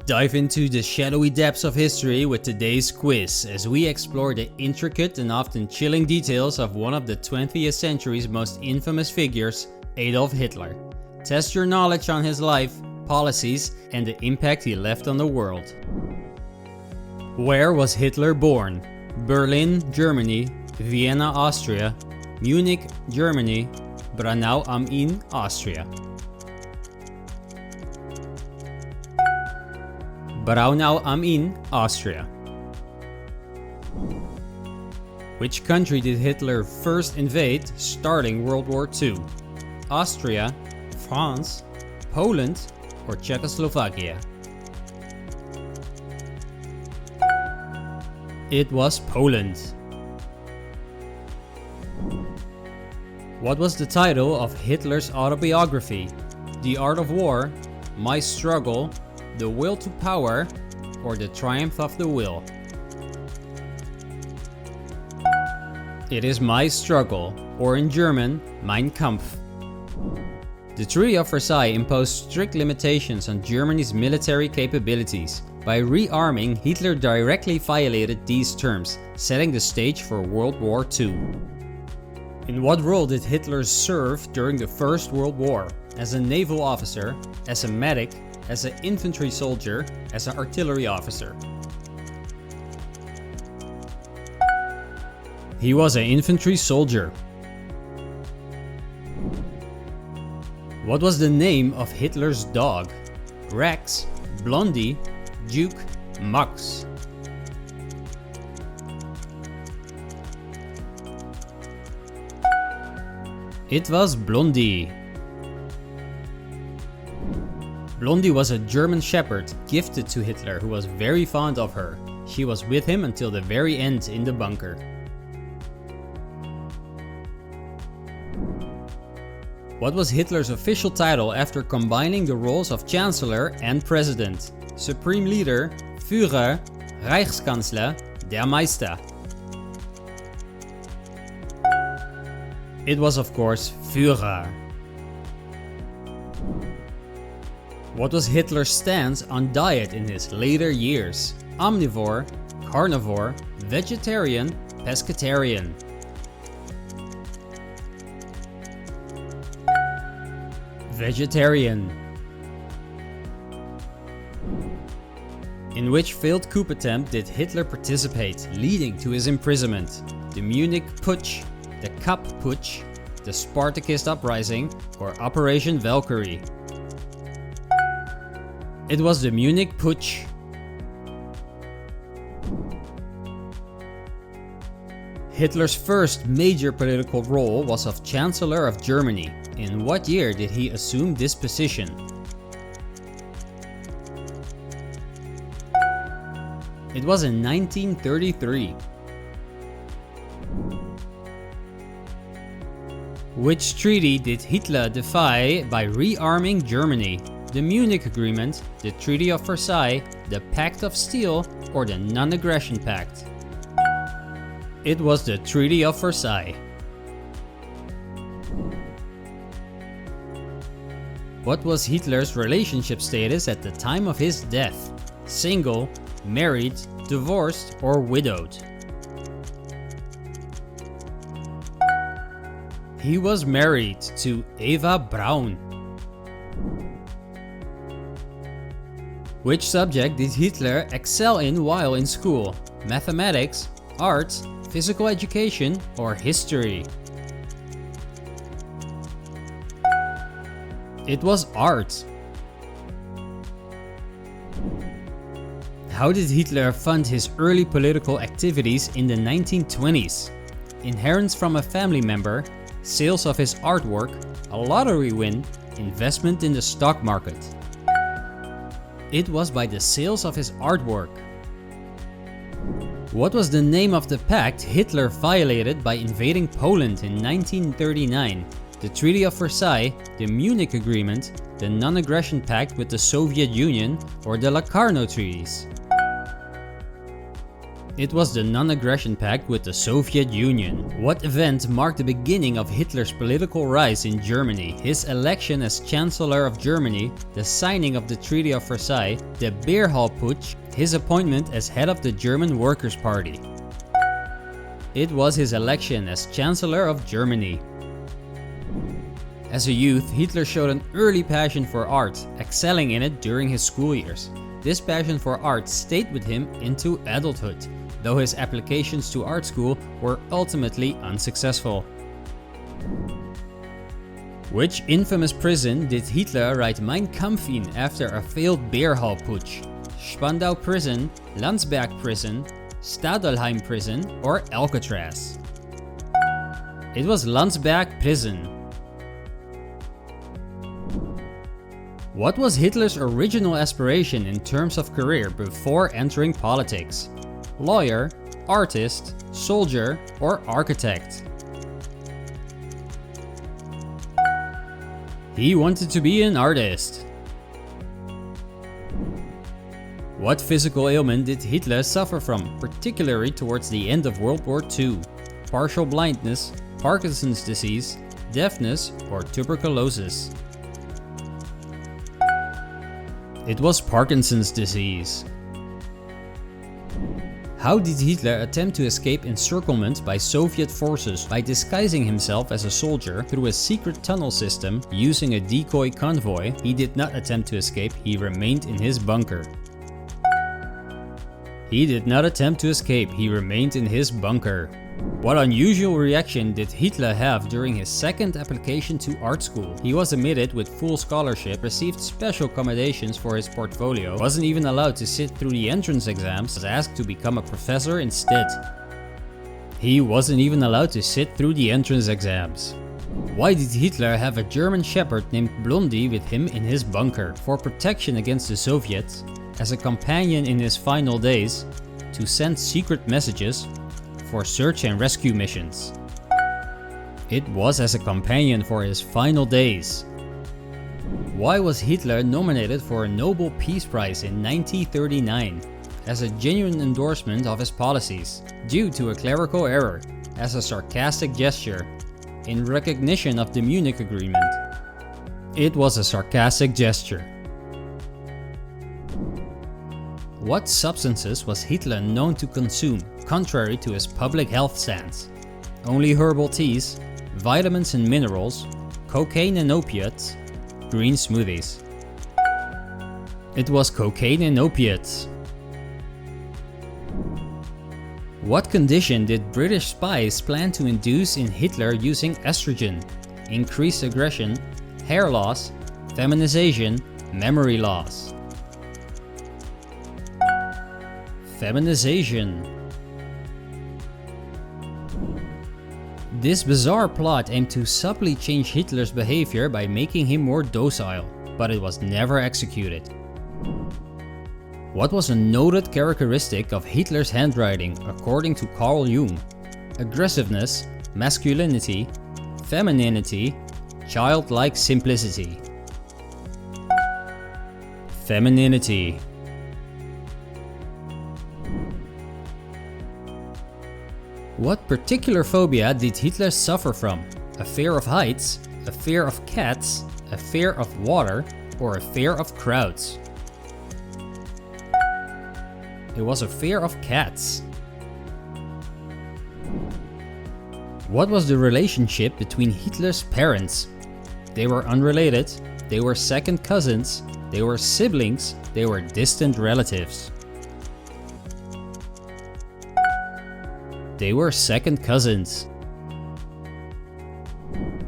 Dive into the shadowy depths of history with today's quiz as we explore the intricate and often chilling details of one of the 20th century's most infamous figures, Adolf Hitler. Test your knowledge on his life, policies, and the impact he left on the world. Where was Hitler born? Berlin, Germany, Vienna, Austria, Munich, Germany, Braunau am Inn, Austria. Braunau am Inn, Austria. Which country did Hitler first invade starting World War II? Austria, France, Poland, or Czechoslovakia? It was Poland. What was the title of Hitler's autobiography? The Art of War, My Struggle, The Will to Power, or The Triumph of the Will? It is My Struggle, or in German, Mein Kampf. The Treaty of Versailles imposed strict limitations on Germany's military capabilities. By rearming, Hitler directly violated these terms, setting the stage for World War II. In what role did Hitler serve during the First World War? As a naval officer, as a medic, as an infantry soldier, as an artillery officer? He was an infantry soldier. What was the name of Hitler's dog? Rex, Blondie, Duke, Max? It was Blondie. Blondie was a German shepherd gifted to Hitler who was very fond of her. She was with him until the very end in the bunker. What was Hitler's official title after combining the roles of Chancellor and President? Supreme Leader, Führer, Reichskanzler, der Meister? It was of course Führer. What was Hitler's stance on diet in his later years? Omnivore, carnivore, vegetarian, pescatarian? Vegetarian. In which failed coup attempt did Hitler participate, leading to his imprisonment? The Munich Putsch, the Kapp Putsch, the Spartacist Uprising, or Operation Valkyrie? It was the Munich Putsch. Hitler's first major political role was of Chancellor of Germany. In what year did he assume this position? It was in 1933. Which treaty did Hitler defy by rearming Germany? The Munich Agreement, the Treaty of Versailles, the Pact of Steel, or the Non-Aggression Pact? It was the Treaty of Versailles. What was Hitler's relationship status at the time of his death? Single, married, divorced, or widowed? He was married to Eva Braun. Which subject did Hitler excel in while in school? Mathematics, art, physical education, or history? It was art. How did Hitler fund his early political activities in the 1920s? Inheritance from a family member, sales of his artwork, a lottery win, investment in the stock market? It was by the sales of his artwork. What was the name of the pact Hitler violated by invading Poland in 1939? The Treaty of Versailles, the Munich Agreement, the Non-Aggression Pact with the Soviet Union, or the Locarno Treaties? It was the Non-Aggression Pact with the Soviet Union. What event marked the beginning of Hitler's political rise in Germany? His election as Chancellor of Germany, the signing of the Treaty of Versailles, the Beer Hall Putsch, his appointment as head of the German Workers' Party. It was his election as Chancellor of Germany. As a youth, Hitler showed an early passion for art, excelling in it during his school years. This passion for art stayed with him into adulthood, though his applications to art school were ultimately unsuccessful. Which infamous prison did Hitler write Mein Kampf in after a failed Beer Hall Putsch? Spandau Prison, Landsberg Prison, Stadelheim Prison, or Alcatraz? It was Landsberg Prison. What was Hitler's original aspiration in terms of career before entering politics? Lawyer, artist, soldier, or architect? He wanted to be an artist. What physical ailment did Hitler suffer from, particularly towards the end of World War II? Partial blindness, Parkinson's disease, deafness, or tuberculosis? It was Parkinson's disease. How did Hitler attempt to escape encirclement by Soviet forces? By disguising himself as a soldier through a secret tunnel system using a decoy convoy. He did not attempt to escape, he remained in his bunker. He did not attempt to escape, he remained in his bunker. What unusual reaction did Hitler have during his second application to art school? He was admitted with full scholarship, received special accommodations for his portfolio, wasn't even allowed to sit through the entrance exams, was asked to become a professor instead. He wasn't even allowed to sit through the entrance exams. Why did Hitler have a German shepherd named Blondie with him in his bunker? For protection against the Soviets, as a companion in his final days, to send secret messages, for search and rescue missions. It was as a companion for his final days. Why was Hitler nominated for a Nobel Peace Prize in 1939? As a genuine endorsement of his policies, due to a clerical error, as a sarcastic gesture, in recognition of the Munich Agreement. It was a sarcastic gesture. What substances was Hitler known to consume, contrary to his public health stance? Only herbal teas, vitamins and minerals, cocaine and opiates, green smoothies. It was cocaine and opiates. What condition did British spies plan to induce in Hitler using estrogen? Increased aggression, hair loss, feminization, memory loss. Feminization. This bizarre plot aimed to subtly change Hitler's behavior by making him more docile, but it was never executed. What was a noted characteristic of Hitler's handwriting according to Carl Jung? Aggressiveness, masculinity, femininity, childlike simplicity. Femininity. What particular phobia did Hitler suffer from? A fear of heights, a fear of cats, a fear of water, or a fear of crowds? It was a fear of cats. What was the relationship between Hitler's parents? They were unrelated, they were second cousins, they were siblings, they were distant relatives. They were second cousins.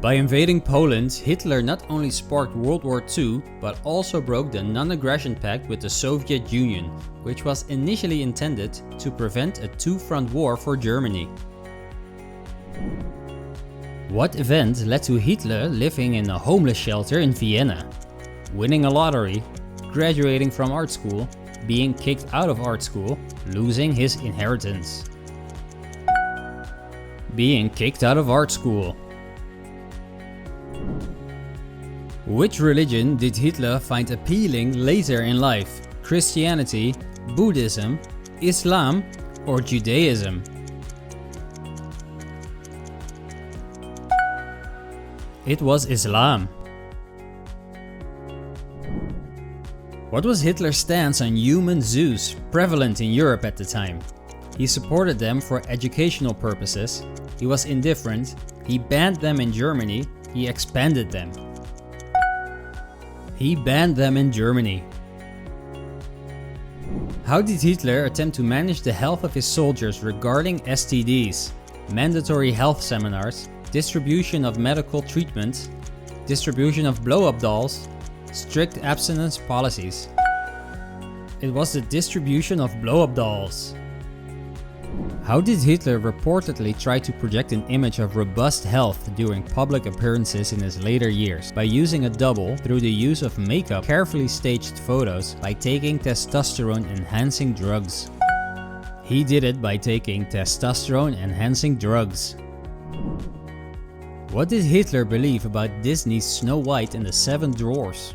By invading Poland, Hitler not only sparked World War II, but also broke the Non-Aggression Pact with the Soviet Union, which was initially intended to prevent a two-front war for Germany. What event led to Hitler living in a homeless shelter in Vienna? Winning a lottery, graduating from art school, being kicked out of art school, losing his inheritance. Being kicked out of art school. Which religion did Hitler find appealing later in life? Christianity, Buddhism, Islam, or Judaism? It was Islam. What was Hitler's stance on human zoos prevalent in Europe at the time? He supported them for educational purposes, he was indifferent, he banned them in Germany, he expanded them. He banned them in Germany. How did Hitler attempt to manage the health of his soldiers regarding STDs, mandatory health seminars, distribution of medical treatment, distribution of blow-up dolls, strict abstinence policies? It was the distribution of blow-up dolls. How did Hitler reportedly try to project an image of robust health during public appearances in his later years? By using a double through the use of makeup, carefully staged photos, by taking testosterone-enhancing drugs. He did it by taking testosterone-enhancing drugs. What did Hitler believe about Disney's Snow White and the Seven Dwarfs?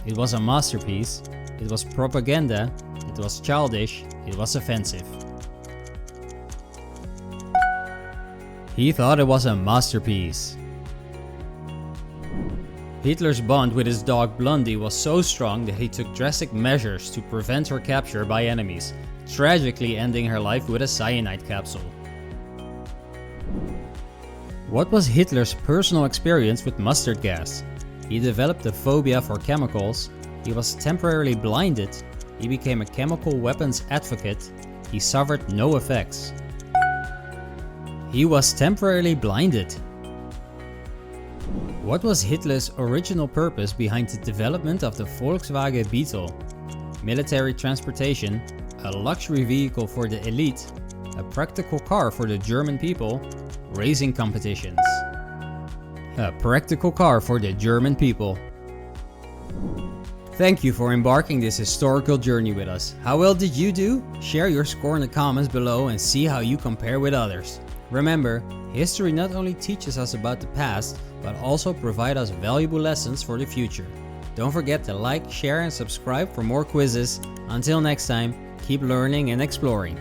It was a masterpiece, it was propaganda, it was childish, it was offensive. He thought it was a masterpiece. Hitler's bond with his dog Blondie was so strong that he took drastic measures to prevent her capture by enemies, tragically ending her life with a cyanide capsule. What was Hitler's personal experience with mustard gas? He developed a phobia for chemicals, he was temporarily blinded, he became a chemical weapons advocate, he suffered no effects. He was temporarily blinded. What was Hitler's original purpose behind the development of the Volkswagen Beetle? Military transportation, a luxury vehicle for the elite, a practical car for the German people, racing competitions. A practical car for the German people. Thank you for embarking this historical journey with us. How well did you do? Share your score in the comments below and see how you compare with others. Remember, history not only teaches us about the past, but also provides us valuable lessons for the future. Don't forget to like, share and subscribe for more quizzes. Until next time, keep learning and exploring.